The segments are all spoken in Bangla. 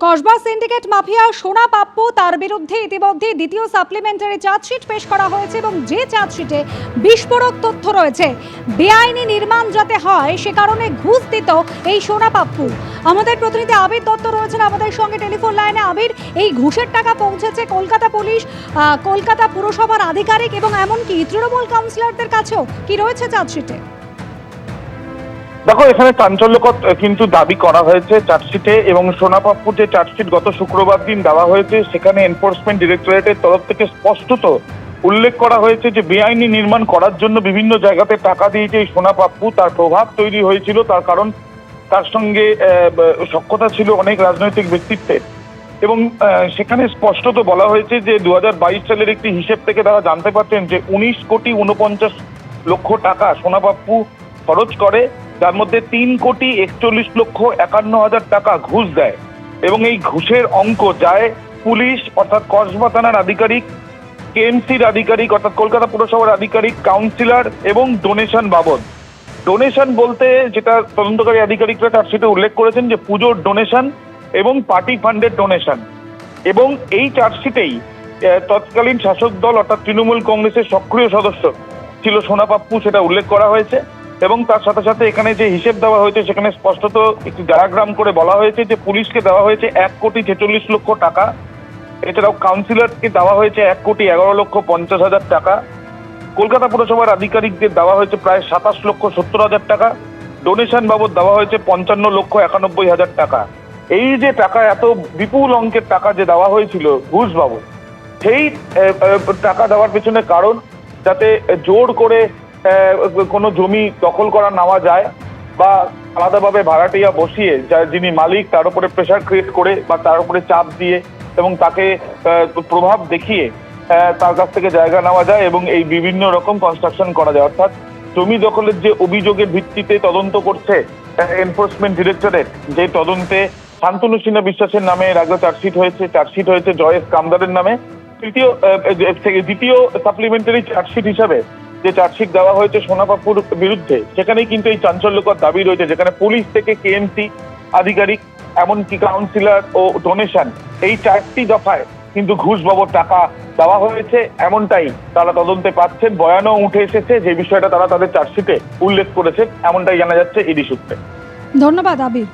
কসবা সিন্ডিকেট মাফিয়া সোনা পাপ্পু তার বিরুদ্ধে ইতিমধ্যে দ্বিতীয় সাপ্লিমেন্টারি চার্জশিট পেশ করা হয়েছে এবং যে চার্জশিটে বিস্ফোরক তথ্য রয়েছে। বেআইনি নির্মাণ যাতে হয় সে কারণে ঘুষ দিত এই সোনা পাপ্পু। আমাদের প্রতিনিধি আবির দত্ত রয়েছেন আমাদের সঙ্গে টেলিফোন লাইনে। আবির, এই ঘুষের টাকা পৌঁছেছে কলকাতা পুলিশ, কলকাতা পুরসভার আধিকারিক এবং এমনকি তৃণমূল কাউন্সিলরদের কাছেও। কি রয়েছে চার্জশিটে? দেখো, এখানে চাঞ্চল্যকর কিন্তু দাবি করা হয়েছে চার্জশিটে, এবং সোনা পাপ্পুর যে চার্জশিট গত শুক্রবার দিন দেওয়া হয়েছে সেখানে এনফোর্সমেন্ট ডিরেক্টরেটের তরফ থেকে স্পষ্টত উল্লেখ করা হয়েছে যে বেআইনি নির্মাণ করার জন্য বিভিন্ন জায়গাতে টাকা দিয়েছে এই সোনা পাপ্পু। তার প্রভাব তৈরি হয়েছিল, তার কারণ তার সঙ্গে সখ্যতা ছিল অনেক রাজনৈতিক ব্যক্তিত্বের, এবং সেখানে স্পষ্টত বলা হয়েছে যে 2022 সালের একটি হিসেব থেকে তারা জানতে পারছেন যে 19,49,00,000 টাকা সোনা পাপ্পু খরচ করে, যার মধ্যে 3,41,51,000 টাকা ঘুষ দেয়। এবং এই ঘুষের অঙ্ক যায় পুলিশ অর্থাৎ কসবা থানার আধিকারিক, কেএমসির আধিকারিক অর্থাৎ কলকাতা পুরসভার আধিকারিক, কাউন্সিলর এবং ডোনেশন বাবদ। ডোনেশন বলতে যেটা তদন্তকারী আধিকারিকরা তার সেটা উল্লেখ করেছেন যে পুজোর ডোনেশন এবং পার্টি ফান্ডের ডোনেশন। এবং এই চার্জশিটেই তৎকালীন শাসক দল অর্থাৎ তৃণমূল কংগ্রেসের সক্রিয় সদস্য ছিল সোনা পাপ্পু, সেটা উল্লেখ করা হয়েছে। এবং তার সাথে সাথে এখানে যে হিসেব দেওয়া হয়েছে সেখানে স্পষ্টত একটি ডায়াগ্রাম করে বলা হয়েছে যে পুলিশকে দেওয়া হয়েছে 1,46,00,000 টাকা, এছাড়াও কাউন্সিলরকে দেওয়া হয়েছে 1,11,50,000 টাকা, কলকাতা পুরসভার আধিকারিকদের দেওয়া হয়েছে প্রায় 27,70,000 টাকা, ডোনেশন বাবদ দেওয়া হয়েছে 55,91,000 টাকা। এই যে টাকা, এত বিপুল অঙ্কের টাকা যে দেওয়া হয়েছিল ঘুষ বাবদ, সেই টাকা দেওয়ার পেছনে কারণ যাতে জোর করে কোনো জমি দখল করা নেওয়া যায় বা আলাদাভাবে ভাড়াটিয়া বসিয়ে যিনি মালিক তার উপরে প্রেশার ক্রিয়েট করে বা তার উপরে চাপ দিয়ে এবং তাকে প্রভাব দেখিয়ে তার কাছ থেকে জায়গা নেওয়া যায় এবং এই বিভিন্ন রকম কনস্ট্রাকশন করা যায়। অর্থাৎ জমি দখলের যে অভিযোগের ভিত্তিতে তদন্ত করছে এনফোর্সমেন্ট ডিরেক্টরেট, যে তদন্তে শান্তনু সিনহা বিশ্বাসের নামে এর আগে চার্জশিট হয়েছে জয়েশ কামদারের নামে। দ্বিতীয় সাপ্লিমেন্টারি চার্জশিট হিসাবে যে চার্জশিট দেওয়া হয়েছে সোনা পাপ্পুর বিরুদ্ধে, সেখানেই কিন্তু এই চাঞ্চল্যকর দাবি রয়েছে, যেখানে পুলিশ থেকে কেএমসি আধিকারিক এমনকি কাউন্সিলর ও ডোনেশন, এই 4টি দফায় কিন্তু ঘুষ বাবদ টাকা দেওয়া হয়েছে এমনটাই তারা তদন্তে পাচ্ছেন। বয়ানও উঠে এসেছে, যে বিষয়টা তারা তাদের চার্জশিটে উল্লেখ করেছে, এমনটাই জানা যাচ্ছে ইডি সূত্রে। ধন্যবাদ আবির।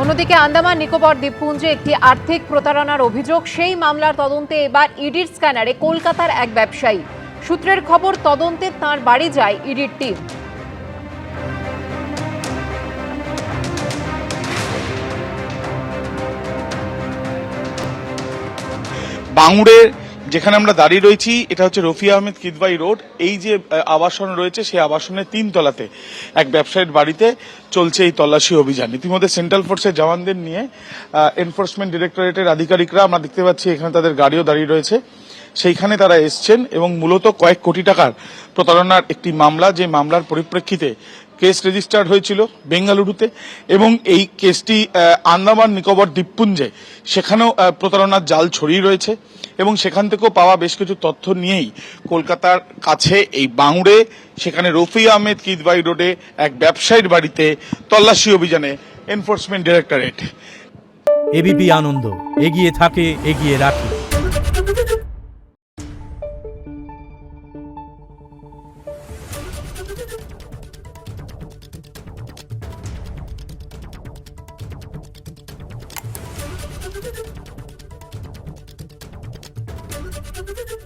অন্যদিকে আন্দামান নিকোবর দ্বীপপুঞ্জে একটি আর্থিক প্রতারণার অভিযোগ, সেই মামলার তদন্তে এবার ইডির স্ক্যানারে কলকাতার এক ব্যবসায়ী। সূত্রের খবর, তদন্তে তাঁর বাড়ি যায় ইডির টিম। বাঙুড়ে যেখানে আমরা দাঁড়িয়ে রয়েছি, এটা হচ্ছে রফি আহমেদ কিদওয়াই রোড। এই যে আবাসন রয়েছে সেই আবাসনের 3 তলাতে এক ব্যবসায়ীর বাড়িতে চলছে এই তল্লাশি অভিযান। ইতিমধ্যে সেন্ট্রাল ফোর্সের জওয়ানদের নিয়ে এনফোর্সমেন্ট ডিরেক্টরেটের আধিকারিকরা, আমরা দেখতে পাচ্ছি এখানে তাদের গাড়িও দাঁড়িয়ে রয়েছে, সেইখানে তারা এসছেন এবং মূলত কয়েক কোটি টাকার প্রতারণার একটি মামলা, যে মামলার পরিপ্রেক্ষিতে কেস রেজিস্টার্ড হয়েছিল বেঙ্গালুরুতে, এবং এই কেসটি আন্দামান নিকোবর দ্বীপপুঞ্জে সেখানেও প্রতারণার জাল ছড়িয়ে রয়েছে। এবং সেখান থেকেও পাওয়া বেশ কিছু তথ্য নিয়েই কলকাতার কাছে এই বাঙুড়ে, সেখানে রফি আহমেদ কিদওয়াই রোডে এক ব্যবসায়ীর বাড়িতে তল্লাশি অভিযানে এনফোর্সমেন্ট ডিরেক্টরেট। এবিপি আনন্দ, এগিয়ে থাকে, এগিয়ে রাখে। Thank you.